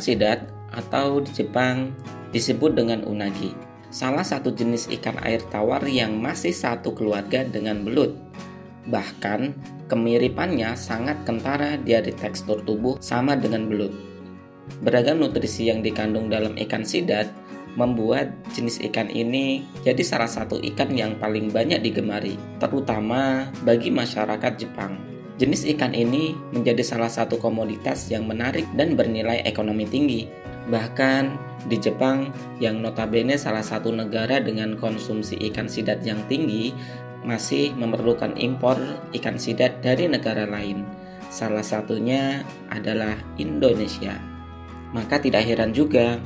sidat atau di Jepang disebut dengan unagi, salah satu jenis ikan air tawar yang masih satu keluarga dengan belut. Bahkan kemiripannya sangat kentara dari tekstur tubuh sama dengan belut. Beragam nutrisi yang dikandung dalam ikan sidat membuat jenis ikan ini jadi salah satu ikan yang paling banyak digemari, terutama bagi masyarakat Jepang. Jenis ikan ini menjadi salah satu komoditas yang menarik dan bernilai ekonomi tinggi. Bahkan di Jepang, yang notabene salah satu negara dengan konsumsi ikan sidat yang tinggi, masih memerlukan impor ikan sidat dari negara lain. Salah satunya adalah Indonesia. Maka tidak heran juga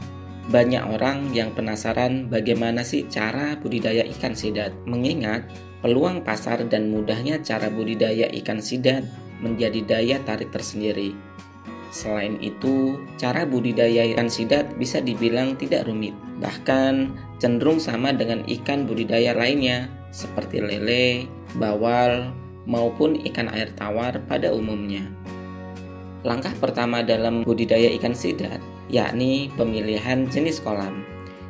banyak orang yang penasaran bagaimana sih cara budidaya ikan sidat. Mengingat peluang pasar dan mudahnya cara budidaya ikan sidat menjadi daya tarik tersendiri. Selain itu, cara budidaya ikan sidat bisa dibilang tidak rumit, bahkan cenderung sama dengan ikan budidaya lainnya seperti lele, bawal, maupun ikan air tawar pada umumnya. Langkah pertama dalam budidaya ikan sidat yakni pemilihan jenis kolam.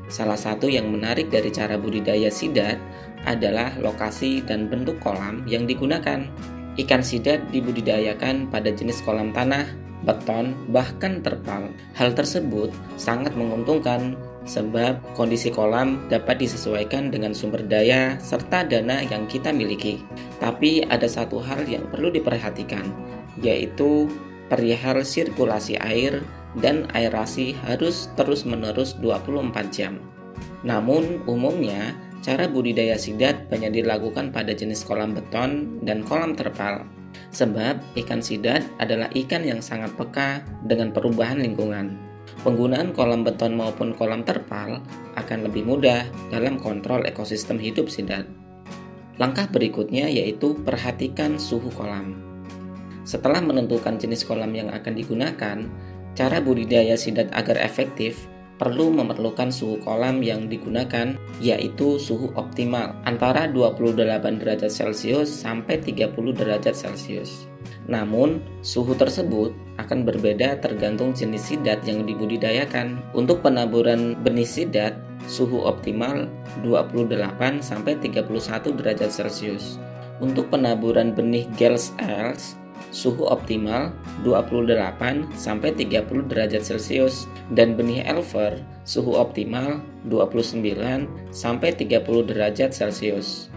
Salah satu yang menarik dari cara budidaya sidat adalah lokasi dan bentuk kolam yang digunakan. Ikan sidat dibudidayakan pada jenis kolam tanah, beton, bahkan terpal. Hal tersebut sangat menguntungkan sebab kondisi kolam dapat disesuaikan dengan sumber daya serta dana yang kita miliki. Tapi ada satu hal yang perlu diperhatikan, yaitu perihal sirkulasi air dan aerasi harus terus-menerus 24 jam. Namun umumnya cara budidaya sidat banyak dilakukan pada jenis kolam beton dan kolam terpal. Sebab ikan sidat adalah ikan yang sangat peka dengan perubahan lingkungan. Penggunaan kolam beton maupun kolam terpal akan lebih mudah dalam kontrol ekosistem hidup sidat. Langkah berikutnya yaitu perhatikan suhu kolam. Setelah menentukan jenis kolam yang akan digunakan, cara budidaya sidat agar efektif perlu memerlukan suhu kolam yang digunakan, yaitu suhu optimal antara 28 derajat Celcius sampai 30 derajat Celcius. Namun, suhu tersebut akan berbeda tergantung jenis sidat yang dibudidayakan. Untuk penaburan benih sidat, suhu optimal 28 sampai 31 derajat Celcius. Untuk penaburan benih Gels Els, suhu optimal 28 sampai 30 derajat Celcius, dan benih Elver suhu optimal 29 sampai 30 derajat Celcius.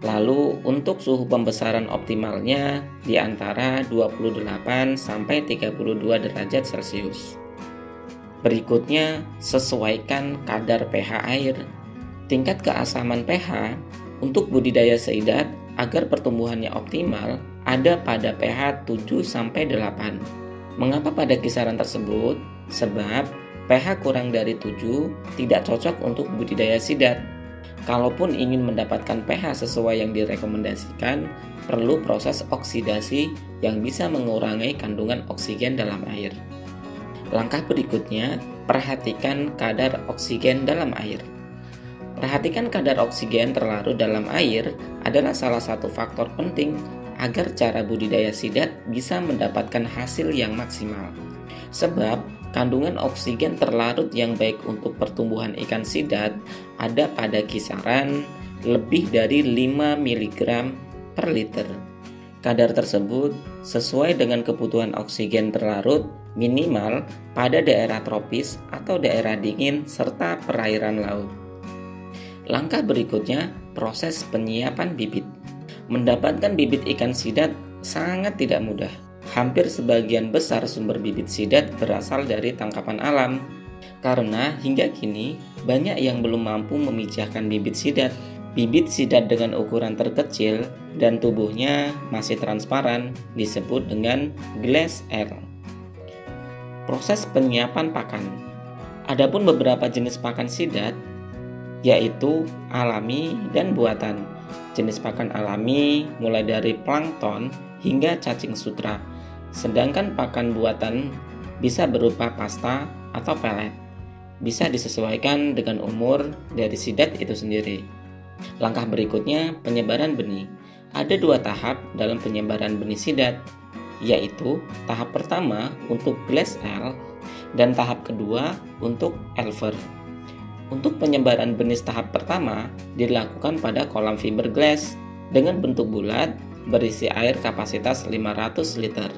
Lalu untuk suhu pembesaran optimalnya di antara 28 sampai 32 derajat Celcius. Berikutnya, sesuaikan kadar pH air. Tingkat keasaman pH untuk budidaya sidat agar pertumbuhannya optimal ada pada pH 7-8. Mengapa pada kisaran tersebut? Sebab pH kurang dari 7 tidak cocok untuk budidaya sidat. Kalaupun ingin mendapatkan pH sesuai yang direkomendasikan, perlu proses oksidasi yang bisa mengurangi kandungan oksigen dalam air. Langkah berikutnya, perhatikan kadar oksigen dalam air. Perhatikan kadar oksigen terlarut dalam air adalah salah satu faktor penting agar cara budidaya sidat bisa mendapatkan hasil yang maksimal. Sebab kandungan oksigen terlarut yang baik untuk pertumbuhan ikan sidat ada pada kisaran lebih dari 5 mg per liter. Kadar tersebut sesuai dengan kebutuhan oksigen terlarut minimal pada daerah tropis atau daerah dingin serta perairan laut. Langkah berikutnya, proses penyiapan bibit. Mendapatkan bibit ikan sidat sangat tidak mudah. Hampir sebagian besar sumber bibit sidat berasal dari tangkapan alam. Karena hingga kini banyak yang belum mampu memijahkan bibit sidat. Bibit sidat dengan ukuran terkecil dan tubuhnya masih transparan disebut dengan glass eel. Proses penyiapan pakan. Adapun beberapa jenis pakan sidat yaitu alami dan buatan. Jenis pakan alami mulai dari plankton hingga cacing sutra. Sedangkan pakan buatan bisa berupa pasta atau pelet. Bisa disesuaikan dengan umur dari sidat itu sendiri. Langkah berikutnya, penyebaran benih. Ada 2 tahap dalam penyebaran benih sidat, yaitu tahap pertama untuk glass eel dan tahap kedua untuk Elver. Untuk penyebaran benih tahap pertama dilakukan pada kolam fiberglass dengan bentuk bulat berisi air kapasitas 500 liter.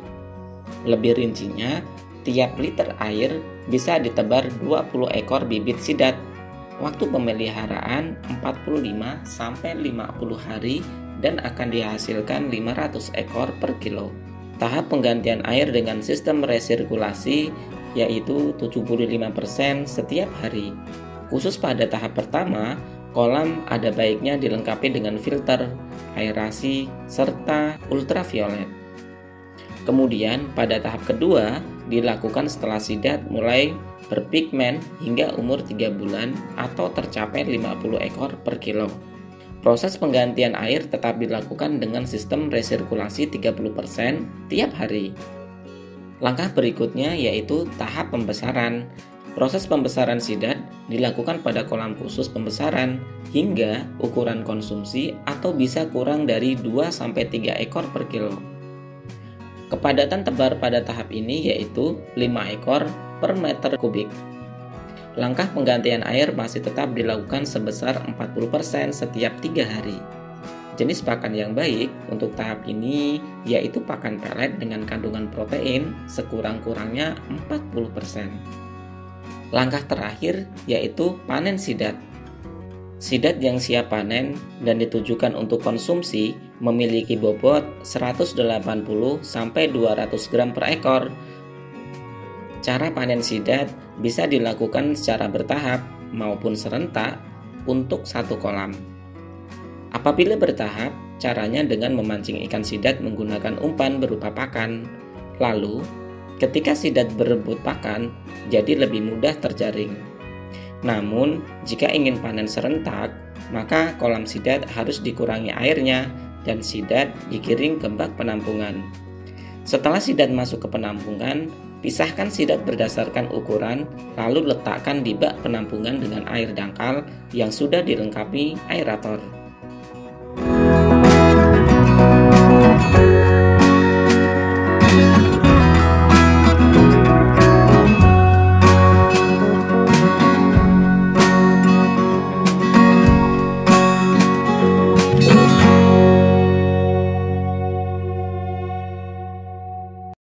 Lebih rincinya, tiap liter air bisa ditebar 20 ekor bibit sidat. Waktu pemeliharaan 45-50 hari dan akan dihasilkan 500 ekor per kilo. Tahap penggantian air dengan sistem resirkulasi yaitu 75% setiap hari. Khusus pada tahap pertama, kolam ada baiknya dilengkapi dengan filter, aerasi, serta ultraviolet. Kemudian pada tahap kedua dilakukan setelah sidat mulai berpigmen hingga umur 3 bulan atau tercapai 50 ekor per kilo. Proses penggantian air tetap dilakukan dengan sistem resirkulasi 30% tiap hari. Langkah berikutnya yaitu tahap pembesaran. Proses pembesaran sidat dilakukan pada kolam khusus pembesaran hingga ukuran konsumsi atau bisa kurang dari 2-3 ekor per kilo. Kepadatan tebar pada tahap ini yaitu 5 ekor per meter kubik. Langkah penggantian air masih tetap dilakukan sebesar 40% setiap 3 hari. Jenis pakan yang baik untuk tahap ini yaitu pakan pelet dengan kandungan protein sekurang-kurangnya 40%. Langkah terakhir yaitu panen sidat. Sidat yang siap panen dan ditujukan untuk konsumsi memiliki bobot 180-200 gram per ekor. Cara panen sidat bisa dilakukan secara bertahap maupun serentak untuk satu kolam. Apabila bertahap, caranya dengan memancing ikan sidat menggunakan umpan berupa pakan. Lalu, ketika sidat berebut pakan, jadi lebih mudah terjaring. Namun, jika ingin panen serentak, maka kolam sidat harus dikurangi airnya dan sidat digiring ke bak penampungan. Setelah sidat masuk ke penampungan, pisahkan sidat berdasarkan ukuran, lalu letakkan di bak penampungan dengan air dangkal yang sudah dilengkapi aerator.